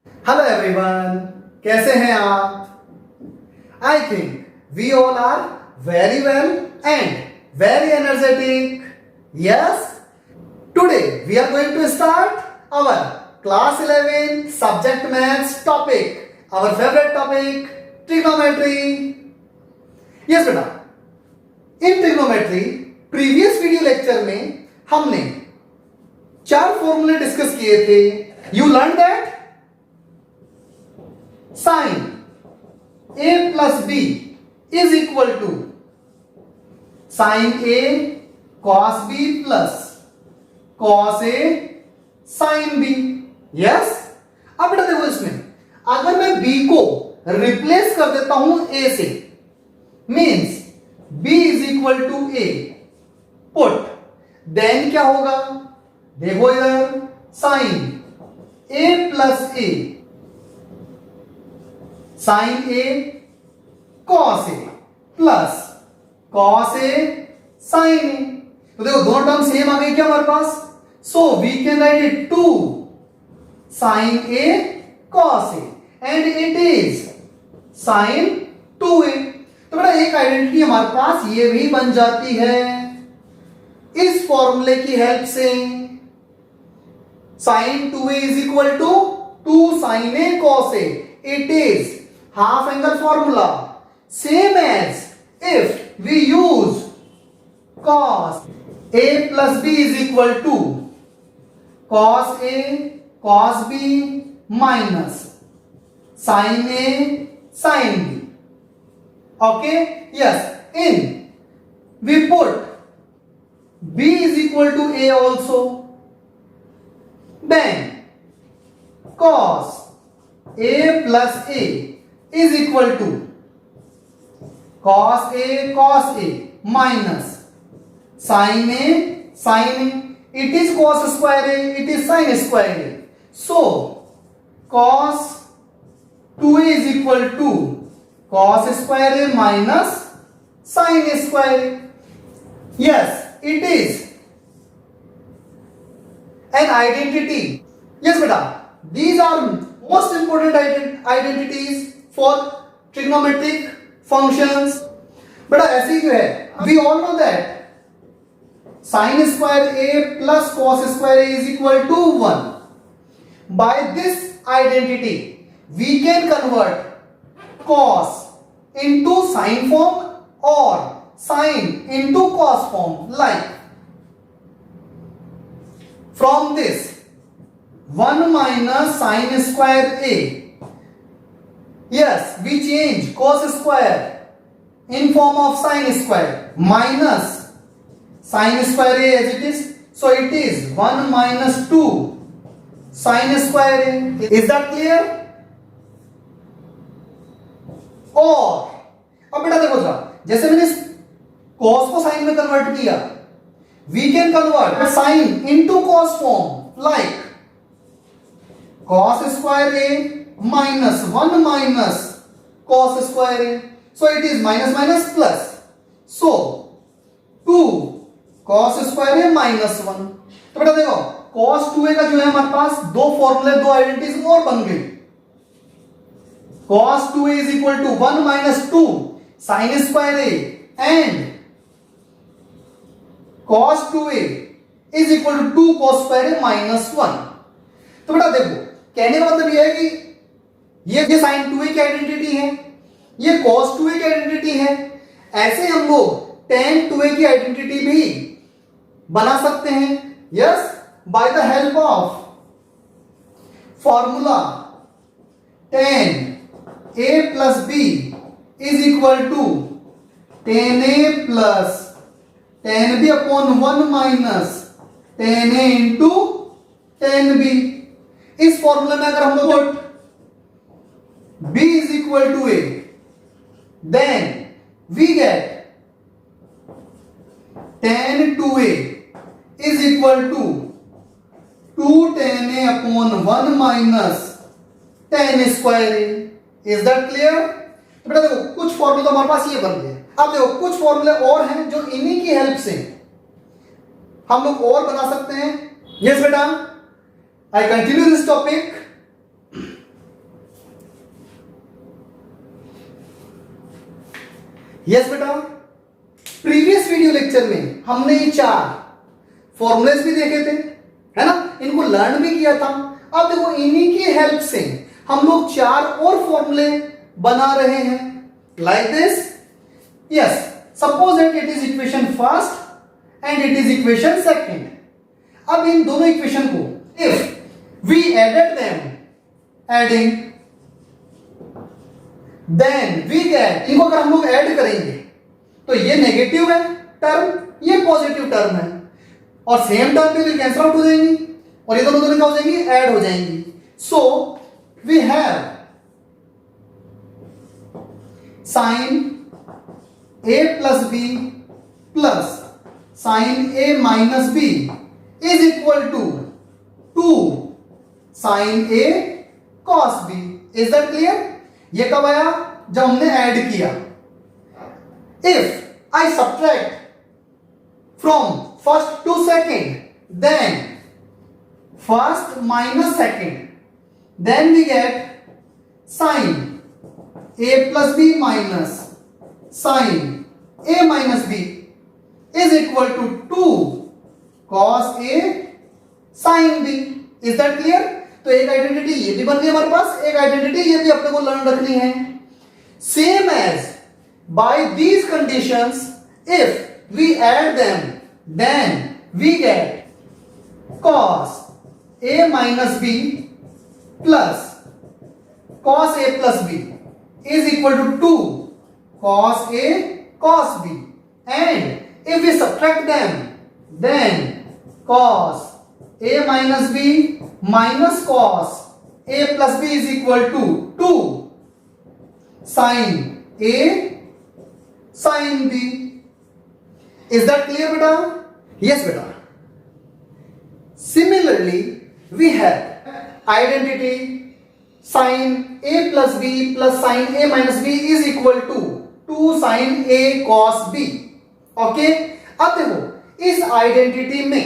Hello everyone, कैसे हैं आप? I think we all are very well and very energetic. Yes, today we are going to start our class 11 subject maths topic, our favourite topic trigonometry. Yes बेटा, in trigonometry previous video lecture में हमने 4 फॉर्मूले discuss किए थे. You learn that sin a plus b is equal to sin a cos b plus cos a sin b. Yes, अब बेटा देखो, इसमें अगर मैं b को रिप्लेस कर देता हूं a से, means b is equal to a put, then क्या होगा? देखो इधर, sin a plus a sin a cos a plus cos a sin a. तो देखो दोनों टर्म सेम आ गई क्या हमारे पास? So we can write it 2 sin a cos a and it is sin 2a. तो बेटा एक आइडेंटिटी हमारे पास ये भी बन जाती है इस फॉर्मूले की हेल्प से. sin 2a is equal to 2 sin a cos a. It is half angle formula, same as if we use cos a plus b is equal to cos a cos b minus sin a sin b. Okay, yes, in we put b is equal to a also, then cos a plus a is equal to cos a cos a minus sin a sin a. It is cos square a, it is sin square a. So cos 2a is equal to cos square a minus sin square a. Yes, it is an identity. Yes beta, these are most important identities for trigonometric functions. बड़ा ऐसे ही है, we all know that sin square a plus cos square a is equal to 1. By this identity we can convert cos into sin form or sin into cos form. Like from this 1 minus sin square a, yes, we change cos square in form of sin square minus sin square a as it is. So it is 1 minus 2 sin square a. Is that clear? और अब बेटा देखो जरा, जैसे मैंने cos को sin में convert किया, we can convert sin into cos form like cos square a minus 1 minus cos square a. So it is minus minus plus. So 2 cos square a minus 1. तो बेटा देखो cos 2a का जो है हमारे पास दो फॉर्मूले, दो आइडेंटिटीज और बन गई. cos 2a is equal to 1 minus 2 sin square a and cos 2a is equal to 2 cos square a minus 1. तो बेटा देखो, कहने का मतलब यह है कि ये sin 2a की आइडेंटिटी है, ये cos 2a की आइडेंटिटी है. ऐसे हम लोग tan 2a की आइडेंटिटी भी बना सकते हैं. Yes, by the help of formula tan a plus b is equal to tan a plus tan b upon 1 minus tan a into tan b. इस फॉर्मूले में अगर हम लोग b is equal to a, then we get tan 2a is equal to 2 tan a upon 1 minus tan square a. Is that clear? तो बेटा देखो कुछ फॉर्मूले तो हमारे पास ये बन गए. अब देखो कुछ फॉर्मूले और हैं जो इन्हीं की हेल्प से हम लोग और बना सकते हैं. यस बेटा, I continue this topic. Yes बेटा, प्रीवियस वीडियो लेक्चर में हमने ये 4 फॉर्मूलेस भी देखे थे, है ना, इनको लर्न भी किया था। अब देखो इन्हीं की हेल्प से हम लोग 4 और फॉर्मूले बना रहे हैं, like this. Yes, suppose that it is equation first and it is equation second. अब इन दोनों इक्वेशन को if we added them, adding, then we get, इनको अगर हम लोग ऐड करेंगे तो ये नेगेटिव है टर्म, ये पॉजिटिव टर्म है, और सेम टर्म पे कैंसिल आउट हो जाएंगी और ये दोनों क्या हो जाएंगी, ऐड हो जाएंगी। So we have sine a plus b plus sine a minus b is equal to 2 sine a cos b। Is that clear? ये कब आया? जब हमने ऐड किया। If I subtract from first to second, then first minus second, then we get sine a plus b minus sine a minus b is equal to 2 cos a sin b। Is that clear? तो एक identity ये भी बन गई हमारे पास, एक identity ये भी अपने को लर्न रखनी है। Same as by these conditions, if we add them, then we get cos a minus b plus cos a plus b is equal to 2 cos a cos b, and if we subtract them, then cos a minus b minus cos a plus b is equal to 2 sin a sin b। is that clear beta? yes beta। similarly we have identity sin a plus b plus sin a minus b is equal to 2 sin a cos b। Okay, अब देखो इस identity में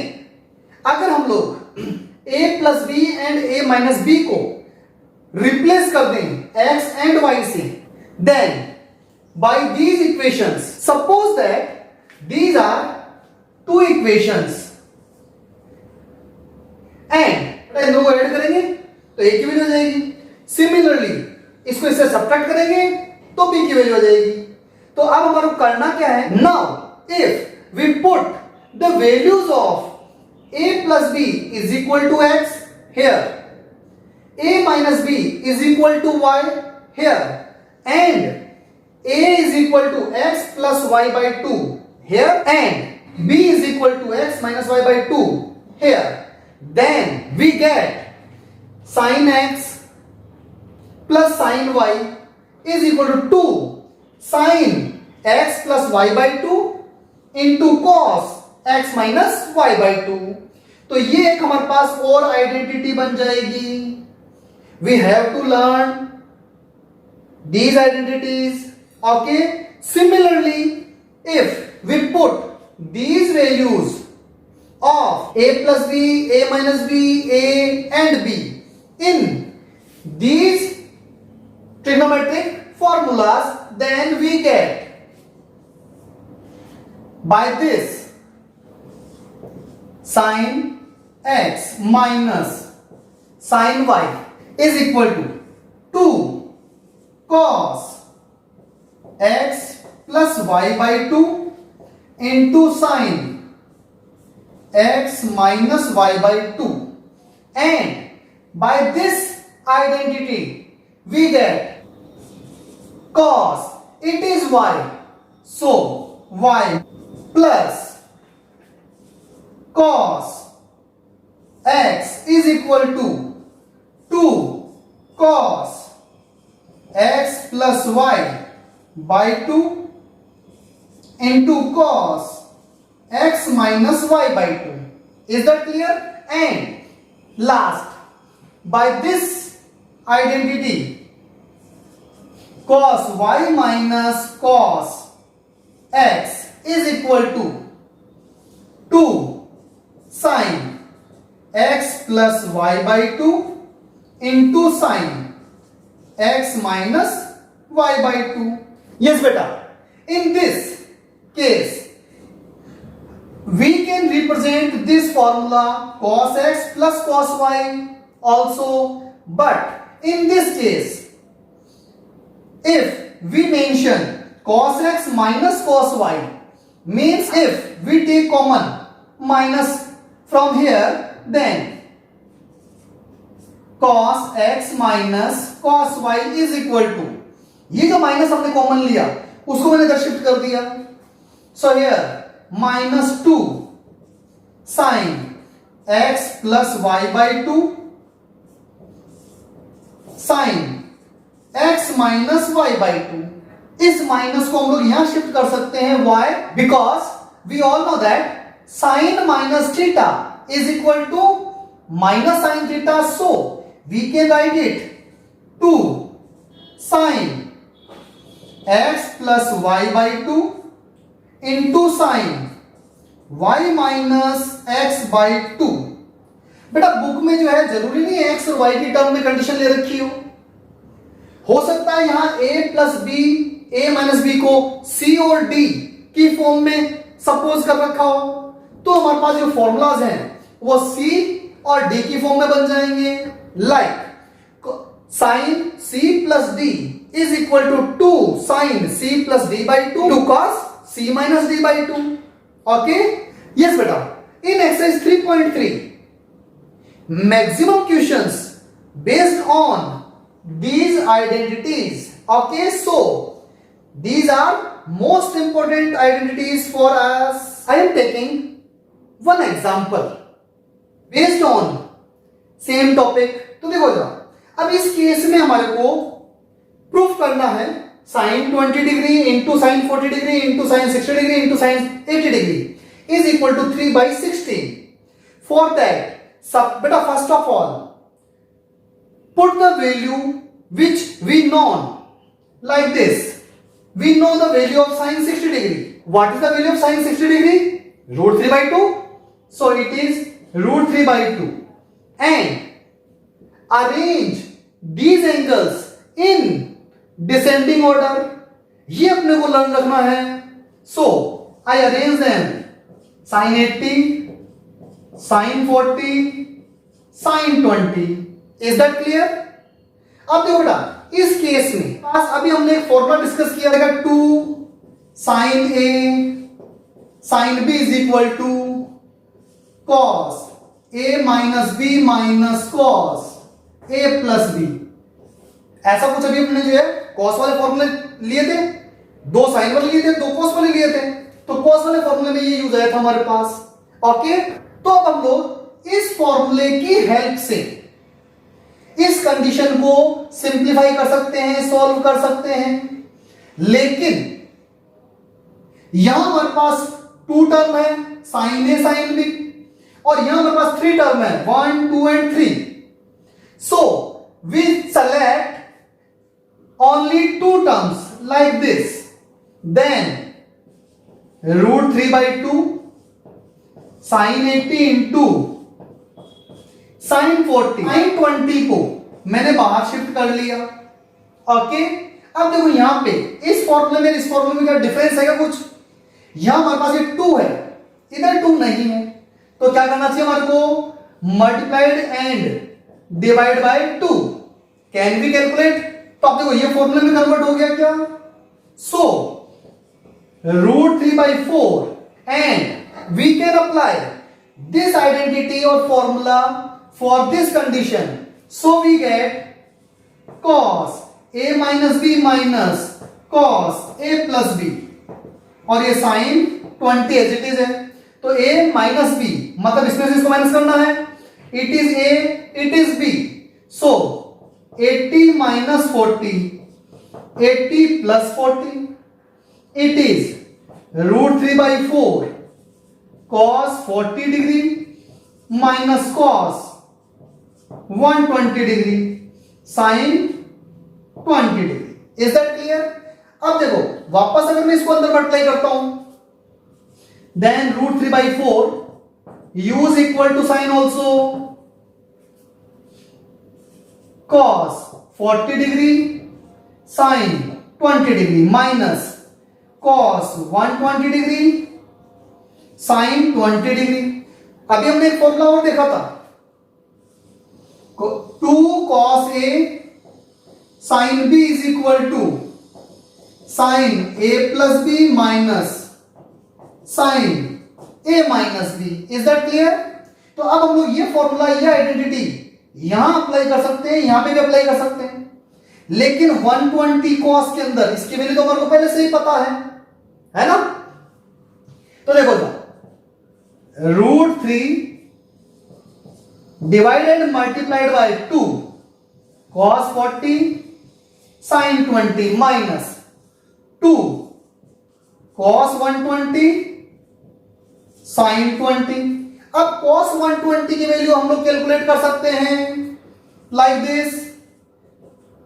अगर हम लोग a plus b and a minus b को replace कर दें x एंड y से, then by these equations, suppose that these are 2 equations and इन दोनों को ऐड करेंगे तो a की वैल्यू हो जाएगी। सिमिलरली इसको इससे सब्ट्रैक्ट करेंगे तो b की वैल्यू हो जाएगी। तो अब हमारा करना क्या है? Now if we put the values of a plus b is equal to x here, a minus b is equal to y here, and a is equal to x plus y by 2 here, and b is equal to x minus y by 2 here, then we get sin x plus sin y is equal to 2 sin x plus y by 2 into cos x minus y by 2। तो ये एक हमारे पास और identity बन जाएगी। We have to learn these identities. Okay, similarly if we put these values of a plus b, a minus b, a and b in these trigonometric formulas, then we get by this sin x minus sin y is equal to 2 cos x plus y by 2 into sin x minus y by 2, and by this identity we get cos, it is y, so y plus cos x is equal to 2 cos x plus y by 2 into cos x minus y by 2। is that clear? And last, by this identity, cos y minus cos x is equal to 2 sin x plus y by 2 into sin x minus y by 2। yes बेटा, In this case, we can represent this formula cos x plus cos y also, but in this case, if we mention cos x minus cos y, means if we take common minus from here, then cos x minus cos y is equal to, ये जो minus हमने common लिया उसको मैंने इधर shift कर दिया, so here minus 2 sine x plus y by 2 sine x minus y by 2। इस माइनस को हम लोग यहां शिफ्ट कर सकते हैं, why? Because we all know that sin minus theta is equal to minus sin theta, so we can write it 2 sin x plus y by 2 into sin y minus x by 2। बेटा book में जो है जरूरी नहीं है x और y की term में कंडीशन ले रखी हो सकता है यहां a plus b a minus b को c और d की फॉर्म में सपोज कर रखा हो, तो हमारे पास जो फॉर्मूलाज हैं वो c और d की फॉर्म में बन जाएंगे, like sin c plus d is equal to 2 sin c plus d by 2 to cos c minus d by 2। okay, yes beta, in exercise 3.3 maximum questions based on these identities। okay, so these are most important identities for us। I am taking one example based on same topic। तो देखो जरा, अब इस case में हमारे को proof करना है sin 20 degree into sine 40 degree into sine 60 degree into sine 80 degree is equal to 3/16। For that सब बेटा first of all put the value which we known like this. We know the value of sine 60 degree. What is the value of sine 60 degree? √3/2, so it is √3/2 and arrange these angles in descending order। ये अपने को learn रखना है, so I arrange them sin 80, sin 40, sin 20। is that clear? अब देखो बेटा इस case में पास अभी हमने एक फॉर्मूला डिस्कस किया था 2 sin a sin b is equal to cos a minus b minus cos a plus b। ऐसा कुछ अभी हमने जो है cos वाले फॉर्मूले लिए थे, 2 साइन वाले लिए थे, 2 cos वाले लिए थे, तो cos वाले फॉर्मूले में ये यूज आया था हमारे पास। ओके, तो अब हम लोग इस फॉर्मूले की हेल्प से इस कंडीशन को सिंप्लीफाई कर सकते हैं, सॉल्व कर सकते हैं। लेकिन यहां हमारे पास 2 टर्म है साइन ए साइन बी, और यहां हमारे पास 3 टर्म है 1 2 and 3। so we select only 2 terms like this, then √3/2 sin 80 into sin 40। sin 20 को मैंने बाहर शिफ्ट कर लिया। ओके, अब देखो यहां पे इस फॉर्मूले में इस फॉर्मूले में क्या डिफरेंस है क्या कुछ? यहां हमारे पास ये 2 है, इधर 2 नहीं है, तो क्या करना चाहिए हमारे को? Multiplied and divide by 2। Can we calculate? तो आप देखो ये फॉर्मूले में कन्वर्ट हो गया क्या? So √3/4 and we can apply this identity और formula for this condition. So we get cos a minus b minus cos a plus b, और ये साइन 20 एज इट इज है, तो a माइनस b मतलब इसमें से इसको माइनस करना है। It is a, it is b, so 80 minus 40, 80 plus 40, it is √3/4 cos 40 degree minus cos 120 degree sin 20 degree. Is that clear? अब देखो वापस अगर मैं इसको अंदर मल्टीप्लाई करता हूं, then √3/4 u is equal to sin also cos 40 degree sin 20 degree minus cos 120 degree sin 20 degree. अभी हमने एक फॉर्मूला और देखा था, 2 cos a sin b is equal to sin a plus b minus sin a minus b। Is that clear? तो अब हम लोग ये फॉर्मूला, ये आइडेंटिटी यहां अप्लाई कर सकते हैं, यहां पे भी अप्लाई कर सकते हैं, लेकिन 120 cos के अंदर इसकी वैल्यू तो हमारे को पहले से ही पता है ना? तो देखो √3 divided multiplied by 2 cos 40 sin 20 minus 2 cos 120 sin 20। अब cos 120 की वैल्यू हम लोग कैलकुलेट कर सकते हैं like this,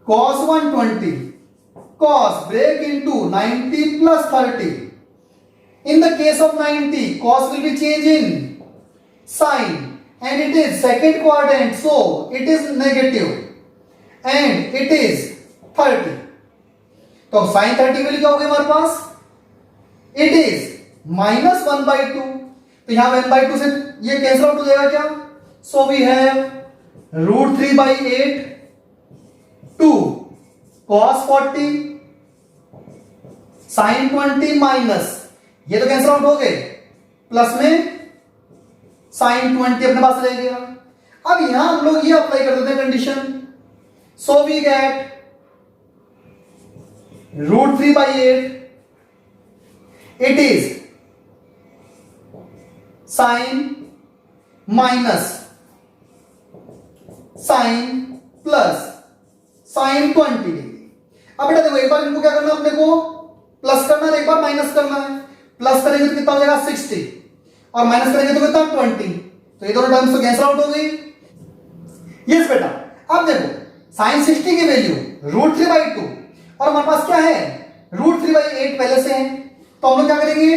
cos 120 cos break into 90 plus 30। In the case of 90, cos will be changed in sin and it is second quadrant, so it is negative and it is 30। तो sin 30 value क्या होगी हमारे पास? It is -1/2। तो यहां 1/2 से ये cancel out हो जाएगा क्या? So we have √3/8 2 cos 40 sin 20 minus, ये तो कैंसिल आउट हो गए, प्लस में sin 20 अपने पास रह गया। अब यहां हम लोग ये अप्लाई कर देते हैं condition, so we get √3/8 it is sin minus sin plus sin 20 degree. अब बेटा देखो, एक बार इनको क्या करना है, अपने को प्लस करना है, एक बार माइनस करना है। प्लस करेंगे तो कितना हो जाएगा 60 और माइनस करेंगे तो कितना 20। तो ये दोनों टर्म्स तो कैंसिल आउट हो गई। यस बेटा, अब देखो sin 60 की वैल्यू √3/2 और हमारे पास क्या है √3/8 पहले से है, तो हम लोग क्या करेंगे,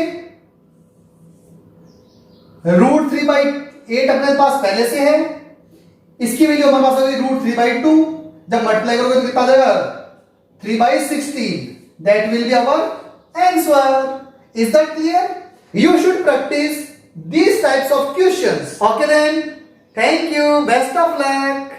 √3/8 अपने पास पहले से है, इसकी वैल्यू हमारे पास होगी √3/2, जब मल्टीप्लाई करोगे तो कितना आ जाएगा 3/16। That will be our answer. Is that clear? You should practise these types of questions. Okay then, thank you, best of luck.